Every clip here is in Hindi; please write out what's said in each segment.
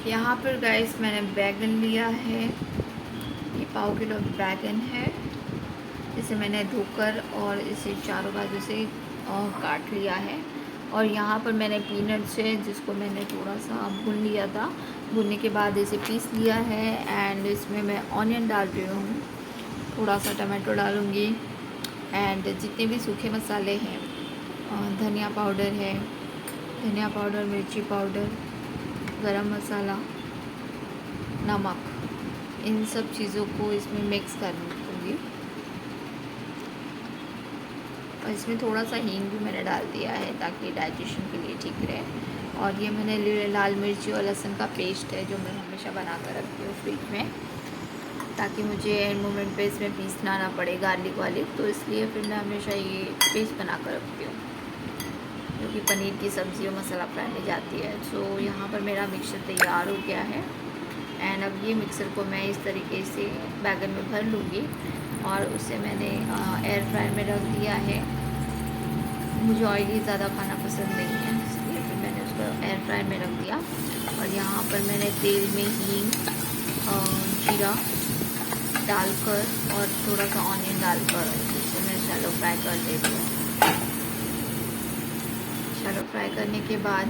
यहाँ पर गाइस मैंने बैगन लिया है, ये पाव किलो बैगन है। इसे मैंने धोकर और इसे चारों बाजू से काट लिया है। और यहाँ पर मैंने पीनट्स है जिसको मैंने थोड़ा सा भून लिया था, भूनने के बाद इसे पीस लिया है। एंड इसमें मैं ऑनियन डाल रही हूँ, थोड़ा सा टमाटो डालूँगी। एंड जितने भी सूखे मसाले हैं, धनिया पाउडर है, धनिया पाउडर, मिर्ची पाउडर, गरम मसाला, नमक, इन सब चीज़ों को इसमें मिक्स कर दूँगी। और इसमें थोड़ा सा हींग भी मैंने डाल दिया है ताकि डाइजेशन के लिए ठीक रहे। और ये मैंने लाल मिर्ची और लहसुन का पेस्ट है जो मैं हमेशा बना कर रखती हूँ फ्रिज में, ताकि मुझे एंड मोमेंट पे इसमें पीसना ना पड़े गार्लिक वार्लिक, तो इसलिए फिर मैं हमेशा ये पेस्ट बना कर रखती हूँ जो कि पनीर की सब्ज़ी और मसाला फ्राई में जाती है। सो यहाँ पर मेरा मिक्सर तैयार हो गया है। एंड अब ये मिक्सर को मैं इस तरीके से बैगन में भर लूँगी और उसे मैंने एयर फ्रायर में रख दिया है। मुझे ऑयली ज़्यादा खाना पसंद नहीं है, इसलिए फिर मैंने उसको एयर फ्रायर में रख दिया। और यहाँ पर मैंने तेल में हींग, जीरा डालकर और थोड़ा सा ऑनियन डालकर इसे मैं शैलो फ्राई कर देती हूँ। शैलो फ्राई करने के बाद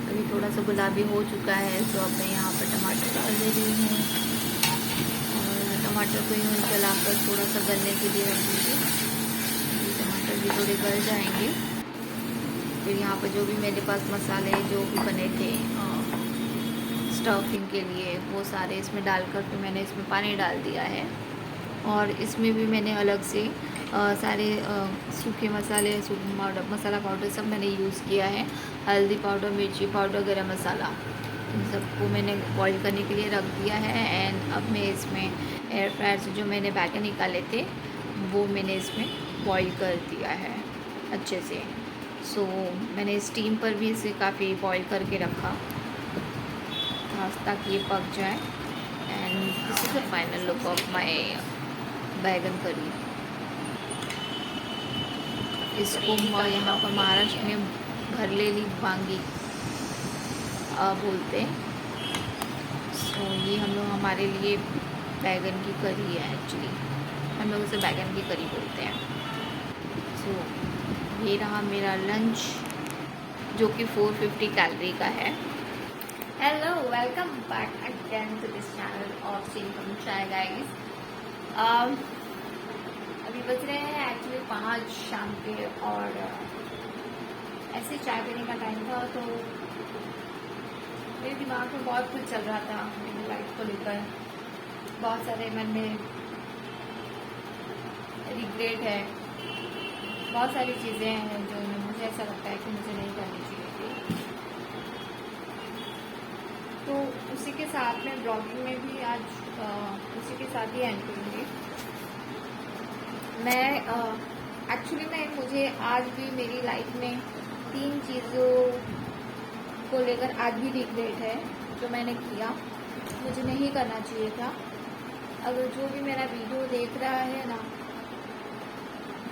अभी थोड़ा सा गुलाबी हो चुका है, तो अब मैं यहाँ पर टमाटर डाल दे रही हूँ और टमाटर को यूँ चलाकर थोड़ा सा गलने के लिए रख दीजिए। टमाटर भी थोड़े गल जाएंगे। फिर यहाँ पर जो भी मेरे पास मसाले जो भी बने थे स्टफिंग के लिए, वो सारे इसमें डालकर फिर मैंने इसमें पानी डाल दिया है। और इसमें भी मैंने अलग से सारे सूखे मसाले, मसाला पाउडर सब मैंने यूज़ किया है। हल्दी पाउडर, मिर्ची पाउडर, गरम मसाला, इन सबको मैंने बॉईल करने के लिए रख दिया है। एंड अब मैं इसमें एयर फ्रायर से जो मैंने बैगन निकाले थे वो मैंने इसमें बॉईल कर दिया है अच्छे से। सो मैंने स्टीम पर भी इसे काफ़ी बॉईल करके रखा ताकि ये पक जाए। And this is the final look of my बैगन करी। इसको यहाँ पर महाराष्ट्र में भरलेली वांगी बोलते हैं। सो ये हम लोग हमारे लिए बैगन की करी है, एक्चुअली हम लोग उसे बैगन की करी बोलते हैं। सो ये रहा मेरा लंच जो कि 450 कैलोरी का है। Hello, welcome back again to this channel of simple chai guys. अभी बज रहे हैं एक्चुअली 5 शाम के और ऐसे चाय पीने का टाइम था, तो मेरे दिमाग में बहुत कुछ चल रहा था मेरी लाइफ को लेकर। बहुत सारे मन में रिग्रेट है, बहुत सारी चीज़ें हैं जो मुझे ऐसा लगता है कि मुझे नहीं करनी चाहिए थी। तो उसी के साथ में ब्लॉगिंग में भी आज उसी के साथ ही एंड करूँगी मैं। एक्चुअली मुझे आज भी मेरी लाइफ में 3 चीज़ों को लेकर आज भी रिग्रेट है जो मैंने किया, मुझे नहीं करना चाहिए था। अगर जो भी मेरा वीडियो देख रहा है ना,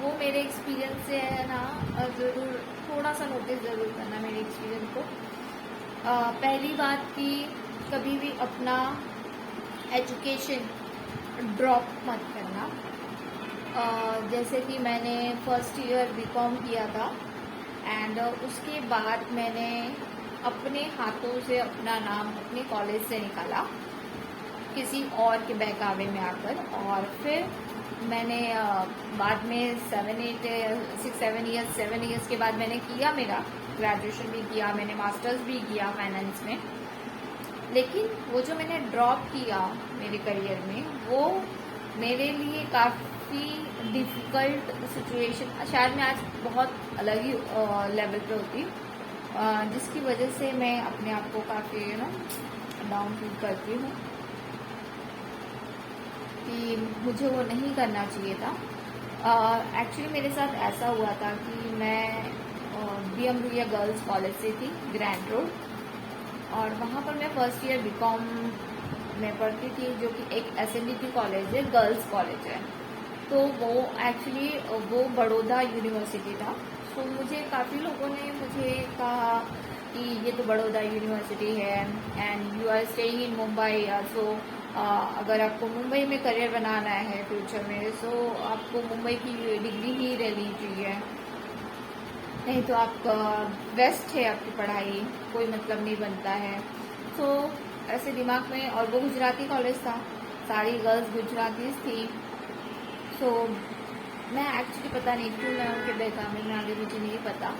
वो मेरे एक्सपीरियंस से है ना, ज़रूर थोड़ा सा नोटिस ज़रूर करना मेरे एक्सपीरियंस को। पहली बात कि कभी भी अपना एजुकेशन ड्रॉप मत करना। जैसे कि मैंने फर्स्ट ईयर बीकॉम किया था एंड उसके बाद मैंने अपने हाथों से अपना नाम अपने कॉलेज से निकाला किसी और के बहकावे में आकर। और फिर मैंने बाद में 7 इयर्स के बाद मैंने किया, मेरा ग्रेजुएशन भी किया, मैंने मास्टर्स भी किया फाइनेंस में। लेकिन वो जो मैंने ड्रॉप किया मेरे करियर में, वो मेरे लिए काफ़ी डिफ़िकल्ट सिचुएशन, शायद मैं आज बहुत अलग ही लेवल पे होती, जिसकी वजह से मैं अपने आप को काफ़ी डाउन फील करती हूँ कि मुझे वो नहीं करना चाहिए था। एक्चुअली मेरे साथ ऐसा हुआ था कि मैं BM रुइया गर्ल्स कॉलेज से थी, ग्रैंड रोड, और वहाँ पर मैं फर्स्ट ईयर बीकॉम में पढ़ती थी, जो कि एक SNDT कॉलेज है, गर्ल्स कॉलेज है। तो वो एक्चुअली वो बड़ौदा यूनिवर्सिटी था। तो मुझे काफ़ी लोगों ने मुझे कहा कि ये तो बड़ौदा यूनिवर्सिटी है and you are staying in Mumbai, so अगर आपको मुंबई में करियर बनाना है फ्यूचर में, सो आपको मुंबई की डिग्री ही लेनी चाहिए, नहीं तो आप वेस्ट है आपकी पढ़ाई, कोई मतलब नहीं बनता है। तो ऐसे दिमाग में, और वो गुजराती कॉलेज था, सारी गर्ल्स गुजराती थी। सो मैं एक्चुअली पता नहीं क्यों मैं उनके बहकामे में आगे, मुझे नहीं पता।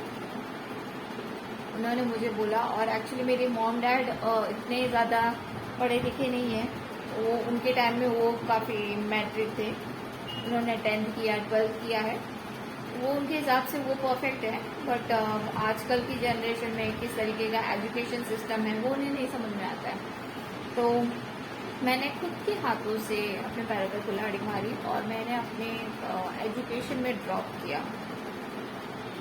उन्होंने मुझे बोला, और एक्चुअली मेरे मॉम डैड इतने ज़्यादा पढ़े लिखे नहीं हैं, वो उनके टाइम में वो काफ़ी मैट्रिक थे, उन्होंने 10th किया 12th किया है, वो उनके हिसाब से वो परफेक्ट है। बट आजकल की जनरेशन में किस तरीके का एजुकेशन सिस्टम है वो उन्हें नहीं समझ में आता है। तो मैंने खुद के हाथों से अपने पैरों पर कुल्हाड़ी मारी और मैंने अपने एजुकेशन में ड्रॉप किया।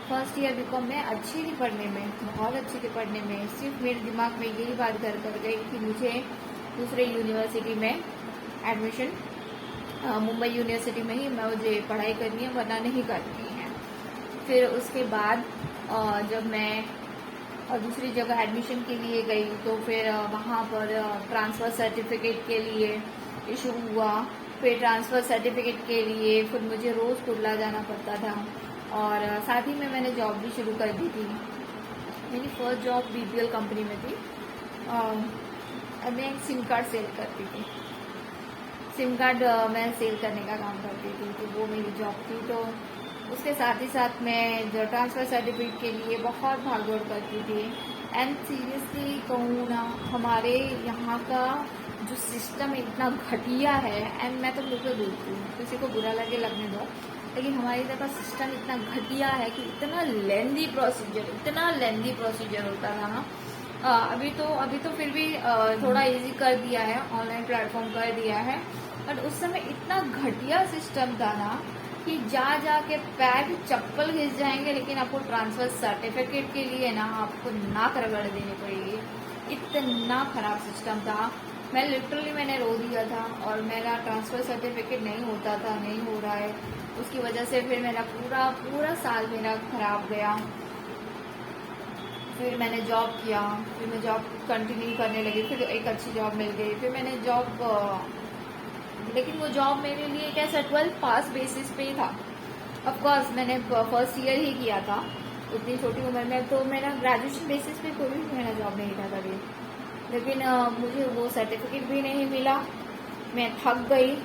फर्स्ट ईयर बीकॉम में अच्छी थी पढ़ने में, बहुत अच्छी थी पढ़ने में, सिर्फ मेरे दिमाग में यही बात घर कर गई कि मुझे दूसरे यूनिवर्सिटी में एडमिशन, मुंबई यूनिवर्सिटी में ही मुझे पढ़ाई करनी है, वरना नहीं करनी है। फिर उसके बाद जब मैं दूसरी जगह एडमिशन के लिए गई तो फिर वहाँ पर ट्रांसफ़र सर्टिफिकेट के लिए इशू हुआ। फिर ट्रांसफ़र सर्टिफिकेट के लिए फिर मुझे रोज़ कुर्ला जाना पड़ता था, और साथ ही में मैंने जॉब भी शुरू कर दी थी। मेरी फर्स्ट जॉब BPL कंपनी में थी, मैं सिम कार्ड सेल करती थी, सिम कार्ड मैं सेल करने का काम करती थी, तो वो मेरी जॉब थी। तो उसके साथ ही साथ मैं जो ट्रांसफ़र सर्टिफिकेट के लिए बहुत भागदौड़ करती थी। एंड सीरियसली कहूँ ना, हमारे यहाँ का जो सिस्टम इतना घटिया है, एंड मैं तो बिल्कुल बोलती हूँ, किसी को बुरा लगे लगने दो, लेकिन हमारी इधर का सिस्टम इतना घटिया है कि इतना लेंदी प्रोसीजर होता था ना। अभी तो फिर भी थोड़ा इजी कर दिया है, ऑनलाइन प्लेटफॉर्म कर दिया है, बट उस समय इतना घटिया सिस्टम था ना कि जा के पैर चप्पल घिस जाएंगे, लेकिन आपको ट्रांसफ़र सर्टिफिकेट के लिए ना आपको नाक रगड़ देनी पड़ेगी। इतना खराब सिस्टम था, मैंने रो दिया था, और मेरा ट्रांसफ़र सर्टिफिकेट नहीं होता था, नहीं हो रहा है, उसकी वजह से फिर मेरा पूरा साल मेरा खराब गया। फिर मैंने जॉब किया, फिर मैं जॉब कंटिन्यू करने लगी, फिर एक अच्छी जॉब मिल गई, फिर मैंने जॉब, लेकिन वो जॉब मेरे लिए कैसा 12th पास बेसिस पे था। ऑफ कोर्स मैंने फर्स्ट ईयर ही किया था उतनी छोटी उम्र में, तो मेरा ग्रेजुएशन बेसिस पे कोई भी मेरा जॉब नहीं था कभी, लेकिन मुझे वो सर्टिफिकेट भी नहीं मिला, मैं थक गई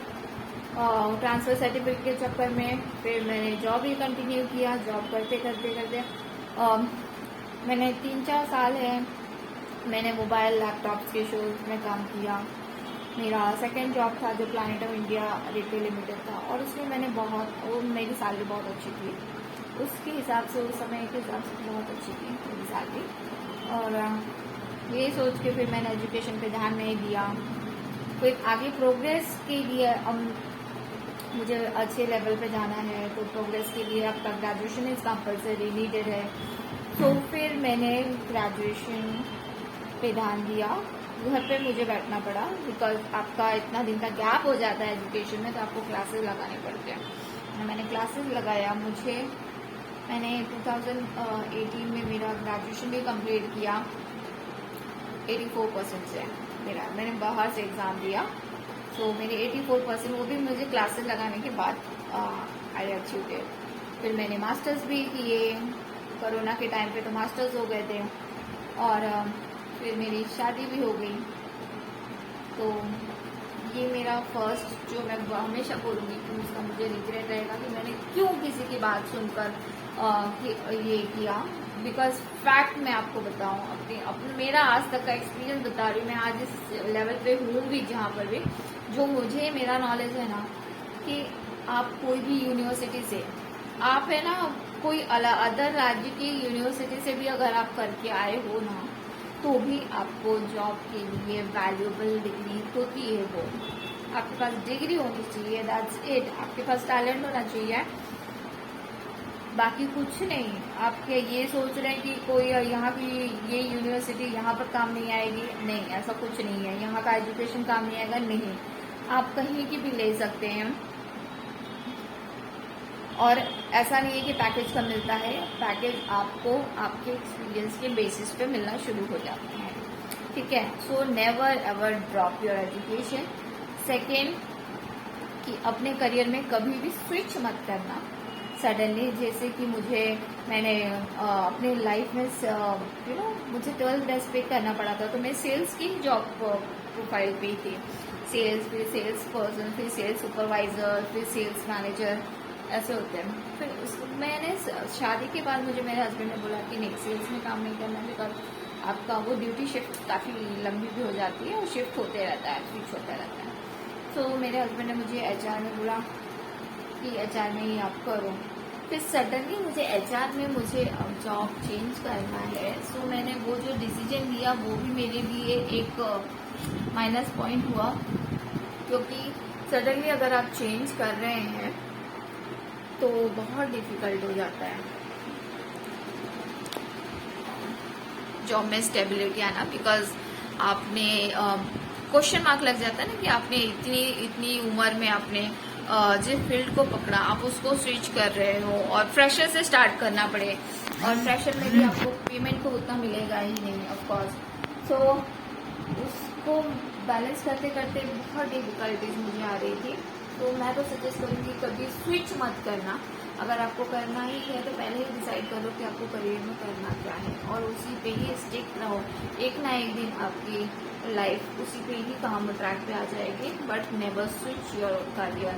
ट्रांसफ़र सर्टिफिकेट के चक्कर में। फिर मैंने जॉब ही कंटिन्यू किया, जॉब करते मैंने 3-4 साल है मैंने मोबाइल लैपटॉप्स के शोज में काम किया। मेरा सेकंड जॉब था जो planet of India retail limited था, और उसमें मैंने वो मेरी सैलरी बहुत अच्छी थी, उसके हिसाब से, उस समय के हिसाब से बहुत अच्छी थी मेरी सैलरी। और ये सोच के फिर मैंने एजुकेशन पे ध्यान नहीं दिया। फिर आगे प्रोग्रेस के लिए मुझे अच्छे लेवल पे जाना है, तो प्रोग्रेस के लिए आपका ग्रेजुएशन इज़ कंपल्सरी नीडेड है। तो फिर मैंने ग्रेजुएशन पे ध्यान दिया, घर पे मुझे बैठना पड़ा, बिकॉज आपका इतना दिन का गैप हो जाता है एजुकेशन में, तो आपको क्लासेस लगाने पड़ते हैं। मैंने क्लासेस लगाया, मैंने 2018 में मेरा ग्रेजुएशन भी कंप्लीट किया 84% से। मैंने बाहर से एग्ज़ाम दिया, तो मेरे 84%, वो भी मुझे क्लासेस लगाने के बाद आई अचीव्ड इट। फिर मैंने मास्टर्स भी किए, कोरोना के टाइम पे तो मास्टर्स हो गए थे, और फिर मेरी शादी भी हो गई। तो ये मेरा फर्स्ट, जो मैं हमेशा बोलूँगी कि उसका मुझे रिग्रेट रहेगा कि मैंने क्यों किसी की बात सुनकर ये किया। बिकॉज फैक्ट मैं आपको बताऊँ, अपने मेरा आज तक का एक्सपीरियंस बता रही हूँ, मैं आज इस लेवल पे हूँ भी जहाँ पर भी, जो मुझे मेरा नॉलेज है ना, कि आप कोई भी यूनिवर्सिटी से, आप है ना कोई अदर राज्य की यूनिवर्सिटी से भी अगर आप करके आए हो ना, तो भी आपको जॉब के लिए वैल्यूएबल डिग्री होती है। वो आपके पास डिग्री होनी चाहिए, दैट्स इट। आपके पास टैलेंट होना चाहिए, बाकी कुछ नहीं। आप ये सोच रहे हैं कि कोई यहाँ की ये यूनिवर्सिटी यहाँ पर काम नहीं आएगी, नहीं, ऐसा कुछ नहीं है। यहाँ का एजुकेशन काम नहीं आएगा, नहीं, आप कहीं की भी ले सकते हैं। और ऐसा नहीं है कि पैकेज कम मिलता है, पैकेज आपको आपके एक्सपीरियंस के बेसिस पे मिलना शुरू हो जाता है, ठीक है। So never ever drop your education. Second, कि अपने करियर में कभी भी स्विच मत करना सडनली। जैसे कि मैंने अपने लाइफ में मुझे 12th बेस पे करना पड़ा था, तो मैं सेल्स की जॉब प्रोफाइल पे थी, सेल्स, फिर सेल्स पर्सन, फिर सेल्स सुपरवाइजर, फिर सेल्स मैनेजर, ऐसे होते हैं। फिर मैंने शादी के बाद मुझे मेरे हस्बैंड ने बोला कि नहीं, सेल्स में काम नहीं करना, बिकॉज आपका वो ड्यूटी शिफ्ट काफ़ी लंबी भी हो जाती है और शिफ्ट होते रहता है, स्विच होता रहता है। तो मेरे हस्बैंड ने मुझे HR में बोला कि HR में ही आप करो। फिर सडनली मुझे HR में मुझे जॉब चेंज करना है। सो मैंने वो जो डिसीजन लिया वो भी मेरे लिए एक माइनस पॉइंट हुआ, क्योंकि सडनली अगर आप चेंज कर रहे हैं तो बहुत डिफिकल्ट हो जाता है जॉब में स्टेबिलिटी आना, बिकॉज आपने क्वेश्चन मार्क लग जाता है ना कि आपने इतनी उम्र में आपने जिस फील्ड को पकड़ा आप उसको स्विच कर रहे हो और फ्रेशर से स्टार्ट करना पड़े, और फ्रेशर में भी आपको पेमेंट को उतना मिलेगा ही नहीं ऑफ कोर्स। सो उसको बैलेंस करते करते बहुत डिफिकल्टीज मुझे आ रही थी। तो मैं तो सजेस्ट करूँगी कभी स्विच मत करना। अगर आपको करना ही है तो पहले ही डिसाइड करो कि आपको करियर में करना क्या है और उसी पे ही स्टिक रहो। एक ना एक दिन आपकी लाइफ उसी पे ही काम ट्रैक पे आ जाएगी, but never switch your career.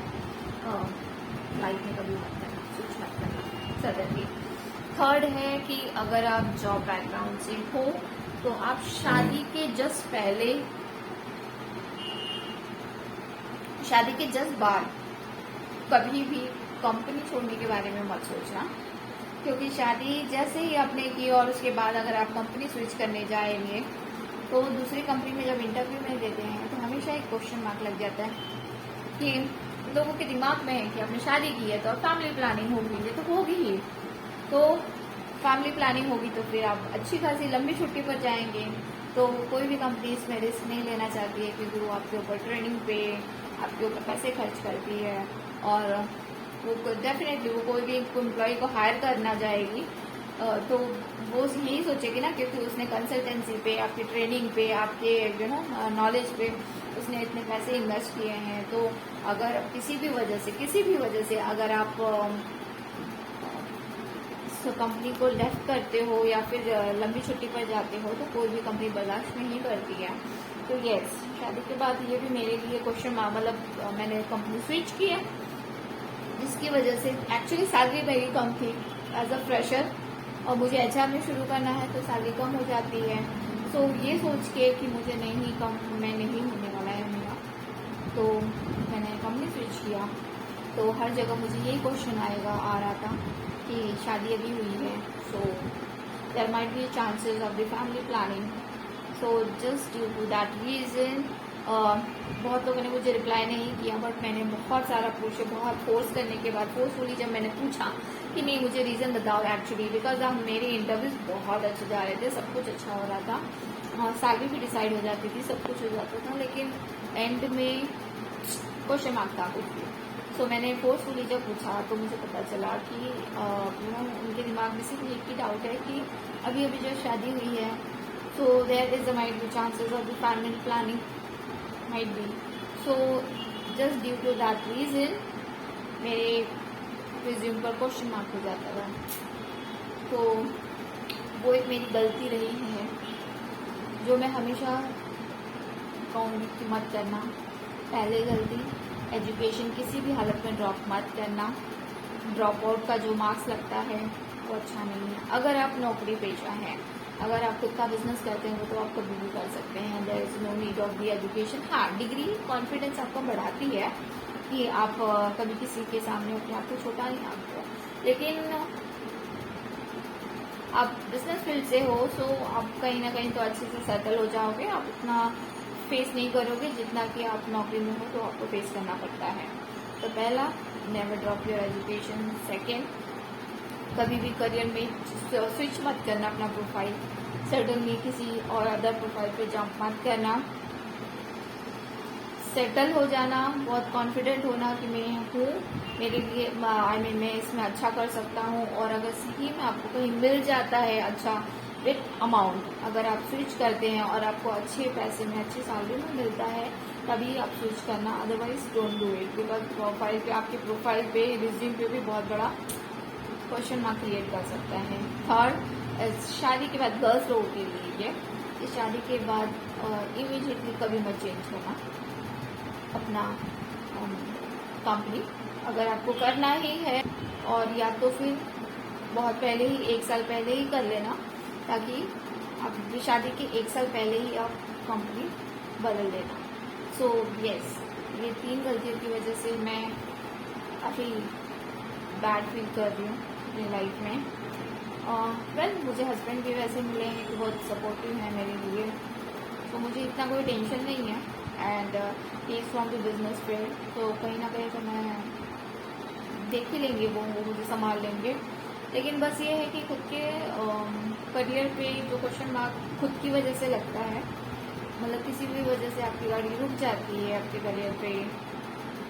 Life में कभी मत करना, स्विच मत करना सडनली। थर्ड है कि अगर आप जॉब बैकग्राउंड से हो तो आप शादी के जस्ट बाद कभी भी कंपनी छोड़ने के बारे में मत सोचना, क्योंकि शादी जैसे ही आपने की और उसके बाद अगर आप कंपनी स्विच करने जाएंगे तो दूसरी कंपनी में जब इंटरव्यू में देते हैं तो हमेशा एक क्वेश्चन मार्क लग जाता है कि लोगों के दिमाग में है कि आपने शादी की है तो फैमिली प्लानिंग होगी, ये तो होगी ही। तो फैमिली प्लानिंग होगी तो फिर आप अच्छी खासी लंबी छुट्टी पर जाएंगे, तो कोई भी कंपनी इसमें रिस्क नहीं लेना चाहती है, क्योंकि वो आपके ऊपर ट्रेनिंग पे आपके ऊपर पैसे खर्च करती है और वो डेफिनेटली वो कोई भी एम्प्लॉय को हायर करना जाएगी तो वो यही सोचेगी ना, क्योंकि उसने कंसल्टेंसी पे, आपकी ट्रेनिंग पे, आपके नॉलेज पे उसने इतने पैसे इन्वेस्ट किए हैं। तो अगर किसी भी वजह से अगर आप कंपनी को लेफ्ट करते हो या फिर लंबी छुट्टी पर जाते हो तो कोई भी कंपनी बर्दाश्त नहीं करती है। तो यस, शादी के बाद ये भी मेरे लिए क्वेश्चन, मतलब मैंने कंपनी स्विच की है जिसकी वजह से एक्चुअली सैलरी मेरी कम थी एज अ फ्रेशर और मुझे HR में शुरू करना है तो सैलरी कम हो जाती है। सो ये सोच के कि मुझे मैं नहीं होने वाला है मेरा, तो मैंने कंपनी स्विच किया। तो हर जगह मुझे यही क्वेश्चन आ रहा था कि शादी अभी हुई है, so there might be chances of the family planning. So just due to that reason बहुत लोगों ने मुझे रिप्लाई नहीं किया, बट मैंने बहुत सारा पूछा, बहुत फोर्स करने के बाद फोर्सफुली जब मैंने पूछा कि नहीं मुझे रीज़न बताओ एक्चुअली, बिकॉज अब मेरे इंटरव्यूज बहुत अच्छे जा रहे थे, सब कुछ अच्छा हो रहा था, सैलरी भी डिसाइड हो जाती थी, सब कुछ हो जाता था, लेकिन एंड में क्वेश्चन मार्क था कुछ भी। सो मैंने फोर्सफुली जब पूछा तो मुझे पता चला कि उनके दिमाग में सिर्फ एक ही डाउट है कि अभी जो शादी हुई है, so there is might be chances of the family planning might be. So just due to that reason मेरे रिज्यूम पर क्वेश्चन मार्क हो जाता था। तो वो एक मेरी गलती रही है जो मैं हमेशा कहूँगी कि मत करना। पहले गलती, एजुकेशन किसी भी हालत में ड्रॉप मत करना। ड्रॉप आउट का जो मार्क्स लगता है वो अच्छा नहीं है। अगर आप नौकरी पेशा हैं, अगर आप खुद का बिजनेस करते हैं तो आप कभी भी कर सकते हैं, there is no need of the education. हाँ, डिग्री कॉन्फिडेंस आपको बढ़ाती है कि आप कभी किसी के सामने अपने आप को छोटा नहीं आंकते हो, लेकिन आप बिजनेस फील्ड से हो सो आप कहीं ना कहीं तो अच्छे से सेटल हो जाओगे, आप उतना फेस नहीं करोगे जितना कि आप नौकरी में हो तो आपको फेस करना पड़ता है। तो पहला, never drop your education. Second, कभी भी करियर में स्विच मत करना अपना प्रोफाइल, सडनली किसी और अदर प्रोफाइल पे जंप मत करना। सेटल हो जाना, बहुत कॉन्फिडेंट होना कि मैं हूँ, मेरे लिए मैं इसमें अच्छा कर सकता हूँ। और अगर सही में आपको कहीं मिल जाता है अच्छा विथ अमाउंट, अगर आप स्विच करते हैं और आपको अच्छे पैसे में अच्छी सैलरी में मिलता है, तभी आप स्विच करना, otherwise don't do it. Because profile पे, आपके प्रोफाइल पे, रिज्यूम पे भी बहुत बड़ा क्वेश्चन मार्क क्रिएट कर सकता है। थर्ड, शादी के बाद गर्ल्स लोगों के लिए ये, कि शादी के बाद इमीडिएटली कभी मत चेंज होना अपना कंपनी, अगर आपको करना ही है। और या तो फिर बहुत पहले ही, 1 साल पहले ही कर लेना, ताकि आप शादी के 1 साल पहले ही आप कंपनी बदल लेना। सो यस, ये 3 गलतियों की वजह से मैं काफ़ी बैड फील कर रही हूँ अपनी लाइफ में। वेल, मुझे हस्बैंड भी वैसे मिले हैं कि बहुत सपोर्टिव हैं मेरे लिए, तो मुझे इतना कोई टेंशन नहीं है। And he is from the business field, तो कहीं ना कहीं तो मैं देख ही लेंगे, वो मुझे संभाल लेंगे। लेकिन बस ये है कि खुद के करियर पे जो क्वेश्चन मार्क खुद की वजह से लगता है, मतलब किसी भी वजह से आपकी गाड़ी रुक जाती है आपके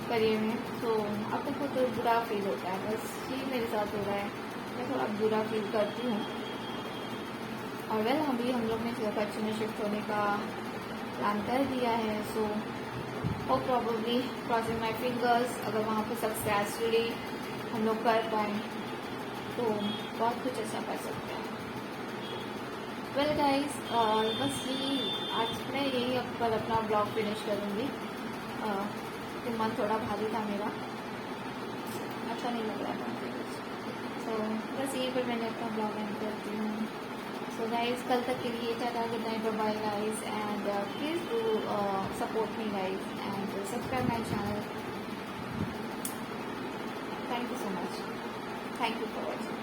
करियर में, तो आपको खुद तो बुरा फील होता है। बस ये मेरे साथ हो रहा है, मैं थोड़ा बुरा फील करती हूँ। और वेल, हम लोग ने कच्छ में शिफ्ट होने का प्लान कर दिया है। सो और प्रॉब्लली क्रॉसिंग माई फिंगर्स, अगर वहाँ पे सक्सेसफुली हम लोग कर पाएँ तो बहुत कुछ अच्छा कर सकते हैं। वेल गाइस, बस यही आज मैं यही अब कल अपना ब्लॉग फिनिश करूँगी। मन थोड़ा भारी था मेरा, अच्छा नहीं लग रहा था। सो बस यहीं पर मैंने अपना ब्लॉग एंड करती हूँ। सो गाइस, कल तक के लिए tata, good night, bye guys, and please do support me guys and subscribe my channel. Thank you so much, thank you for watching.